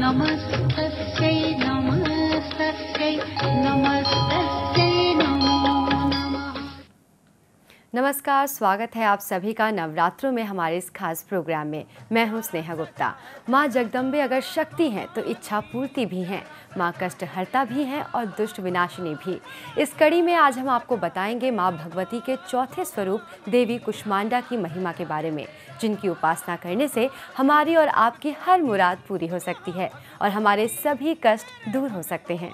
नमस्तस्यै नमस्तस्यै नमस्तस्यै नमो नमः। नमस्कार, स्वागत है आप सभी का नवरात्रों में हमारे इस खास प्रोग्राम में। मैं हूं स्नेहा गुप्ता। माँ जगदम्बे अगर शक्ति हैं तो इच्छा पूर्ति भी हैं, माँ कष्टहर्ता भी हैं और दुष्ट विनाशिनी भी। इस कड़ी में आज हम आपको बताएंगे माँ भगवती के चौथे स्वरूप देवी कुष्मांडा की महिमा के बारे में, जिनकी उपासना करने से हमारी और आपकी हर मुराद पूरी हो सकती है और हमारे सभी कष्ट दूर हो सकते हैं।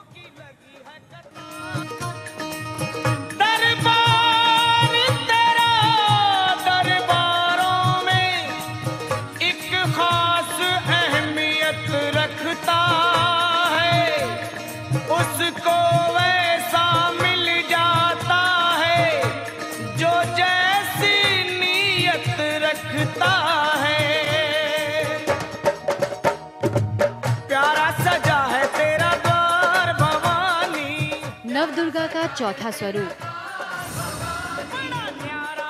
नवदुर्गा का चौथा स्वरूप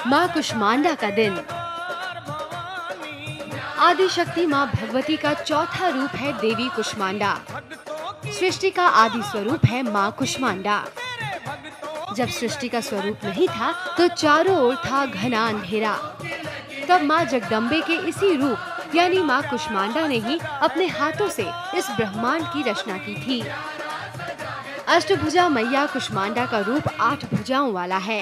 माँ कुष्मांडा का दिन। आदिशक्ति माँ भगवती का चौथा रूप है देवी कुष्मांडा। सृष्टि का आदि स्वरूप है माँ कुष्मांडा। जब सृष्टि का स्वरूप नहीं था तो चारों ओर था घना अंधेरा। तब माँ जगदम्बे के इसी रूप यानी माँ कुष्मांडा ने ही अपने हाथों से इस ब्रह्मांड की रचना की थी। अष्टभुजा मैया कुष्मांडा का रूप 8 भुजाओं वाला है।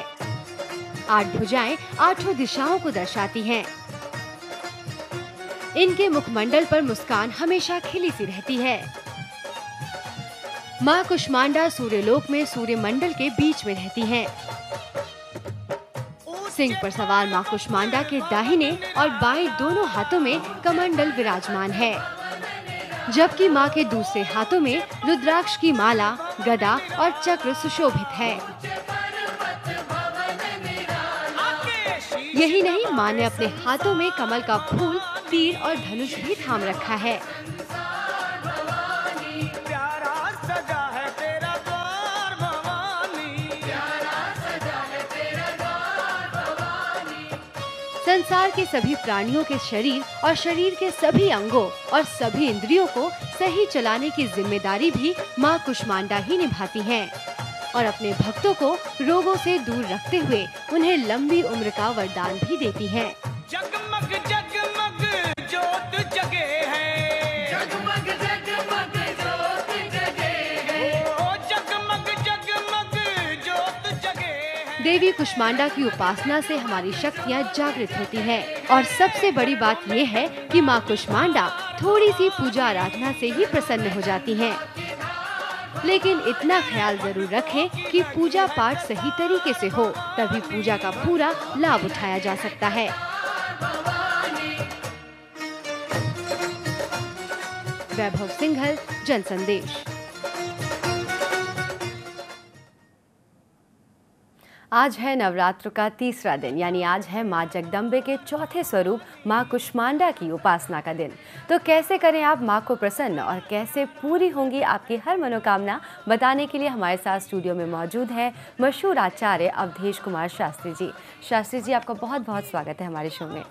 8 भुजाएं 8 दिशाओं को दर्शाती हैं। इनके मुखमंडल पर मुस्कान हमेशा खिली सी रहती है। माँ कुष्मांडा सूर्यलोक में सूर्यमंडल के बीच में रहती हैं। सिंह पर सवार माँ कुष्मांडा के दाहिने और बाएं दोनों हाथों में कमंडल विराजमान है, जबकि माँ के दूसरे हाथों में रुद्राक्ष की माला, गदा और चक्र सुशोभित है। यही नहीं, माँ ने अपने हाथों में कमल का फूल, तीर और धनुष भी थाम रखा है। संसार के सभी प्राणियों के शरीर और शरीर के सभी अंगों और सभी इंद्रियों को सही चलाने की जिम्मेदारी भी माँ कुष्मांडा ही निभाती हैं और अपने भक्तों को रोगों से दूर रखते हुए उन्हें लंबी उम्र का वरदान भी देती हैं। जगमग जगमग ज्योत जगे है, जगमग जगमग ज्योत जगे है, ओ जगमग जगमग ज्योत जगे है। देवी कुष्मांडा की उपासना से हमारी शक्तियाँ जागृत होती हैं और सबसे बड़ी बात यह है कि माँ कुष्मांडा थोड़ी सी पूजा आराधना से ही प्रसन्न हो जाती हैं। लेकिन इतना ख्याल जरूर रखें कि पूजा पाठ सही तरीके से हो, तभी पूजा का पूरा लाभ उठाया जा सकता है। वैभव सिंघल, जन संदेश। आज है नवरात्र का तीसरा दिन, यानी आज है माँ जगदम्बे के चौथे स्वरूप माँ कुष्मांडा की उपासना का दिन। तो कैसे करें आप माँ को प्रसन्न और कैसे पूरी होंगी आपकी हर मनोकामना, बताने के लिए हमारे साथ स्टूडियो में मौजूद है मशहूर आचार्य अवधेश कुमार शास्त्री जी। शास्त्री जी, आपका बहुत बहुत स्वागत है हमारे शो में।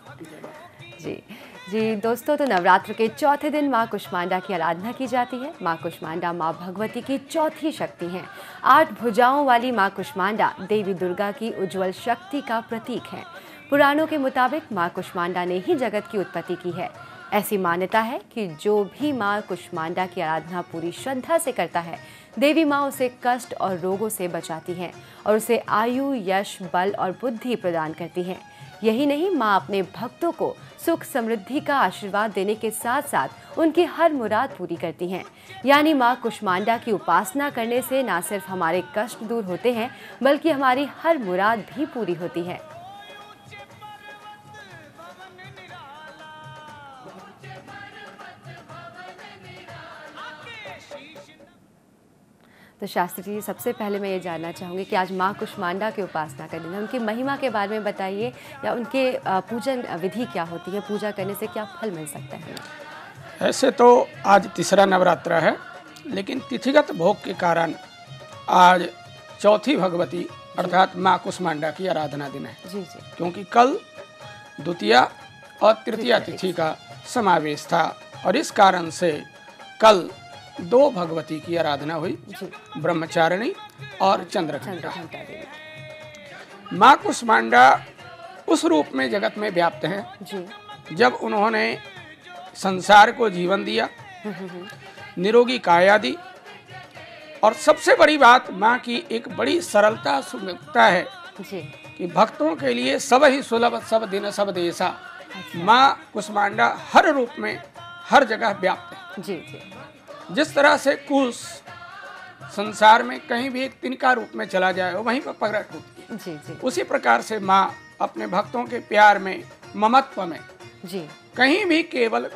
जी दोस्तों, तो नवरात्र के चौथे दिन माँ कुष्मांडा की आराधना की जाती है। माँ कुष्मांडा माँ भगवती की चौथी शक्ति हैं। 8 भुजाओं वाली माँ कुष्मांडा देवी दुर्गा की उज्जवल शक्ति का प्रतीक है। पुराणों के मुताबिक माँ कुष्मांडा ने ही जगत की उत्पत्ति की है। ऐसी मान्यता है कि जो भी माँ कुष्मांडा की आराधना पूरी श्रद्धा से करता है, देवी माँ उसे कष्ट और रोगों से बचाती हैं और उसे आयु, यश, बल और बुद्धि प्रदान करती हैं। यही नहीं, माँ अपने भक्तों को सुख समृद्धि का आशीर्वाद देने के साथ साथ उनकी हर मुराद पूरी करती हैं। यानी माँ कुष्मांडा की उपासना करने से न सिर्फ हमारे कष्ट दूर होते हैं, बल्कि हमारी हर मुराद भी पूरी होती है। तो शास्त्री जी, सबसे पहले मैं ये जानना चाहूँगी कि आज माँ कुष्मांडा की उपासना का दिन है, उनकी महिमा के बारे में बताइए, या उनके पूजन विधि क्या होती है, पूजा करने से क्या फल मिल सकता है? ऐसे तो आज तीसरा नवरात्र है, लेकिन तिथिगत भोग के कारण आज चौथी भगवती अर्थात माँ कुष्मांडा की आराधना दिन है। जी जी। क्योंकि कल द्वितीया और तृतीया तिथि का समावेश था और इस कारण से कल 2 भगवती की आराधना हुई, ब्रह्मचारिणी और चंद्रघंटा। माँ कुष्मांडा उस रूप में जगत में व्याप्त हैं जी। जब उन्होंने संसार को जीवन दिया, निरोगी काया दी, और सबसे बड़ी बात माँ की एक बड़ी सरलता सुगमता है जी। कि भक्तों के लिए सब ही सुलभ, सब दिन सब देशा। माँ कुष्मांडा हर रूप में हर जगह व्याप्त है। जी जी। जिस तरह से कुश संसार में कहीं भी एक तिनका रूप में चला जाए वो वहीं पर प्रकट होती है, जी जी। उसी प्रकार से माँ अपने भक्तों के प्यार में, ममत्व में जी। कहीं भी केवल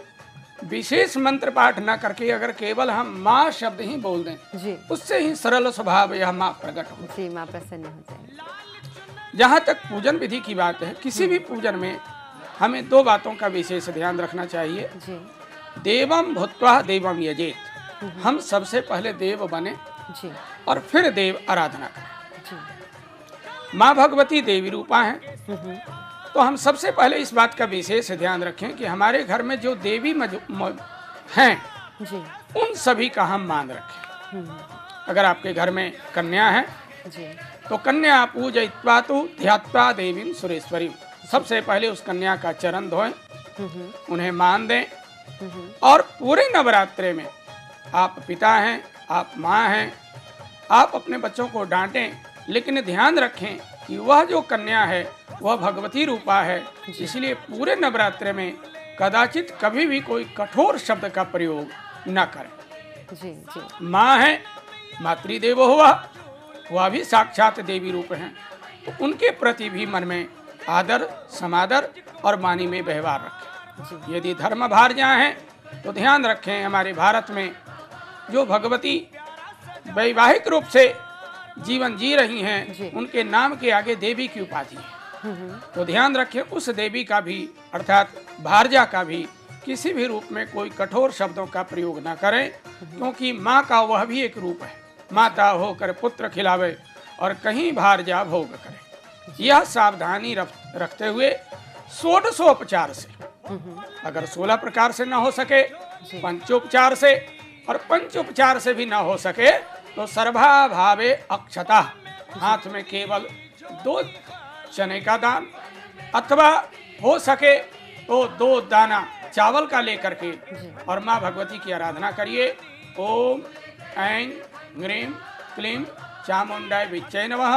विशेष मंत्र पाठ न करके अगर केवल हम माँ शब्द ही बोल दें, जी उससे ही सरल स्वभाव यह माँ प्रकट हो। जी, माँ प्रसन्न हो जाएगी। जहाँ तक पूजन विधि की बात है, किसी भी पूजन में हमें 2 बातों का विशेष ध्यान रखना चाहिए। जी देवम भूत्वा देवम यजेत, हम सबसे पहले देव बने जी और फिर देव आराधना करें। जी। माँ भगवती देवी रूपा हैं, तो हम सबसे पहले इस बात का विशेष ध्यान रखें कि हमारे घर में जो देवी हैं जी उन सभी का हम मान रखें। अगर आपके घर में कन्या है जी तो कन्या पूजयित्वा तु ध्यात्वा देवीं सुरेश्वरी, सबसे पहले उस कन्या का चरण धोएं, उन्हें मान दें। और पूरे नवरात्रे में आप पिता हैं, आप माँ हैं, आप अपने बच्चों को डांटें, लेकिन ध्यान रखें कि वह जो कन्या है वह भगवती रूपा है, इसलिए पूरे नवरात्रे में कदाचित कभी भी कोई कठोर शब्द का प्रयोग न करें। जी जी। माँ है, मातृदेवो हुआ, वह भी साक्षात देवी रूप हैं, तो उनके प्रति भी मन में आदर, समादर और वाणी में व्यवहार रखें। यदि धर्म भार्या हैं तो ध्यान रखें, हमारे भारत में जो भगवती वैवाहिक रूप से जीवन जी रही हैं, उनके नाम के आगे देवी की उपाधि है, तो ध्यान रखें उस देवी का भी अर्थात भारजा का भी किसी भी रूप में कोई कठोर शब्दों का प्रयोग न करें, क्योंकि माँ का वह भी एक रूप है। माता होकर पुत्र खिलावे और कहीं भारजा भोग करे। यह सावधानी रखते हुए 16 से, अगर 16 प्रकार से न हो सके पंचोपचार से, और पंचोपचार से भी न हो सके तो सर्वा भावे अक्षता, हाथ में केवल 2 चने का दान, अथवा हो सके तो 2 दाना चावल का लेकर के और माँ भगवती की आराधना करिए। ओम ऐं ह्रीं क्लीं चामुंडाय विच्चे नमः,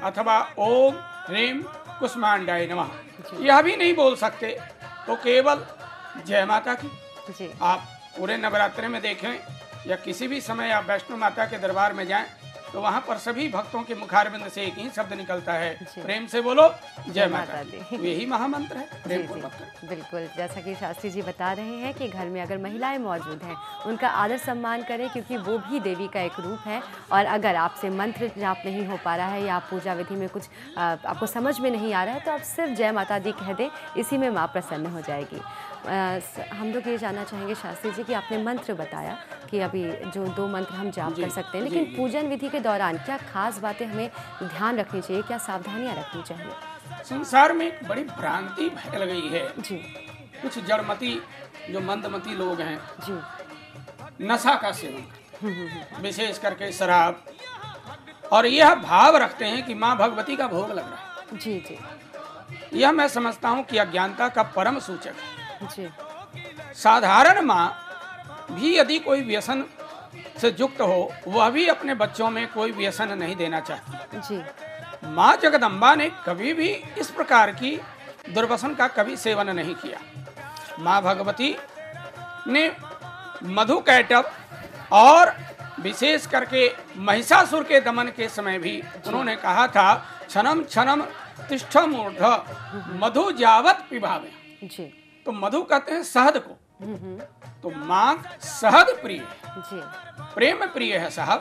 अथवा ओम ह्रीं कुष्मांडाय नमः। यह भी नहीं बोल सकते तो केवल जय माता की। जी। आप पूरे नवरात्रे में देखें या किसी भी समय आप वैष्णो माता के दरबार में जाएं तो वहाँ पर सभी भक्तों के मुखारविंद से एक ही शब्द निकलता है, प्रेम से बोलो जय माता दी। तो यही महामंत्र है, प्रेम पूर्वक करें। बिल्कुल, जैसा कि शास्त्री जी बता रहे हैं कि घर में अगर महिलाएं मौजूद हैं उनका आदर सम्मान करें, क्योंकि वो भी देवी का एक रूप है। और अगर आपसे मंत्र जाप नहीं हो पा रहा है या आप पूजा विधि में कुछ आपको समझ में नहीं आ रहा है तो आप सिर्फ जय माता दी कह दें, इसी में माँ प्रसन्न हो जाएगी। हम लोग ये जानना चाहेंगे शास्त्री जी कि आपने मंत्र बताया कि अभी जो 2 मंत्र हम जाप कर सकते हैं, लेकिन पूजन विधि के दौरान क्या खास बातें हमें ध्यान रखनी चाहिए, क्या सावधानियां रखनी चाहिए? संसार में एक बड़ी भ्रांति फैल गई है जी। कुछ जड़मती जो मंदमती लोग हैं जी। नशा का सेवन, विशेष करके शराब, और यह भाव रखते हैं कि माँ भगवती का भोग लग रहा है। जी जी। यह मैं समझता हूँ कि अज्ञानता का परम सूचक है। जी। साधारण माँ भी यदि कोई व्यसन से युक्त हो, वह भी अपने बच्चों में कोई व्यसन नहीं देना चाहती। जी। माँ जगदम्बा ने कभी भी इस प्रकार की दुर्व्यसन का कभी सेवन नहीं किया। माँ भगवती ने मधुकैटभ और विशेष करके महिषासुर के दमन के समय भी उन्होंने कहा था, क्षणम क्षणम तिष्ठ मूढ़ मधु जावत पिबावे। जी। तो मधु कहते हैं शहद को। तो माँ शहद प्रिय है, जी। प्रेम प्रिय है शहद।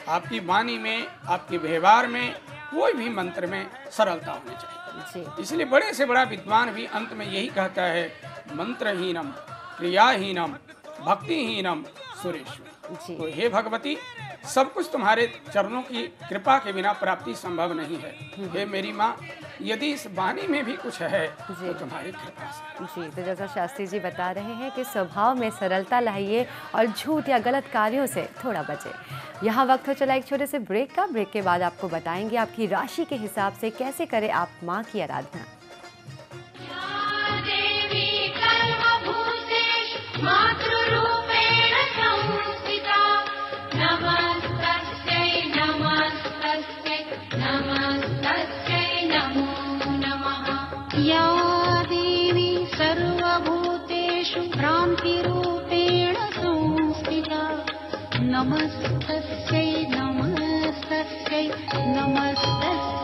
आपकी वाणी में, आपके व्यवहार में, कोई भी मंत्र में सरलता होनी चाहिए। जी। इसलिए बड़े से बड़ा विद्वान भी अंत में यही कहता है, मंत्रहीनम क्रियाहीनम भक्तिहीनम सुरेश्वर। जी। तो हे भगवती, सब कुछ तुम्हारे चरणों की कृपा के बिना प्राप्ति संभव नहीं है। हे मेरी माँ, यदि इस वाणी में भी कुछ है तो तुम्हारी कृपा से। जी, तो जैसा शास्त्री जी बता रहे हैं कि स्वभाव में सरलता लाइए और झूठ या गलत कार्यों से थोड़ा बचे। यहाँ वक्त हो चला एक छोटे से ब्रेक का। ब्रेक के बाद आपको बताएंगे आपकी राशि के हिसाब से कैसे करें आप माँ की आराधना। देवी सर्वभूतेषु मातृरूपेण संस्थिता नमस्तस्यै नमस्तस्यै नमस्तस्यै नमो नमः। या देवी सर्वभूतेषु भ्रान्तिरूपेण संस्थिता नमस्तस्यै नमस्तस्यै नमस्तस्यै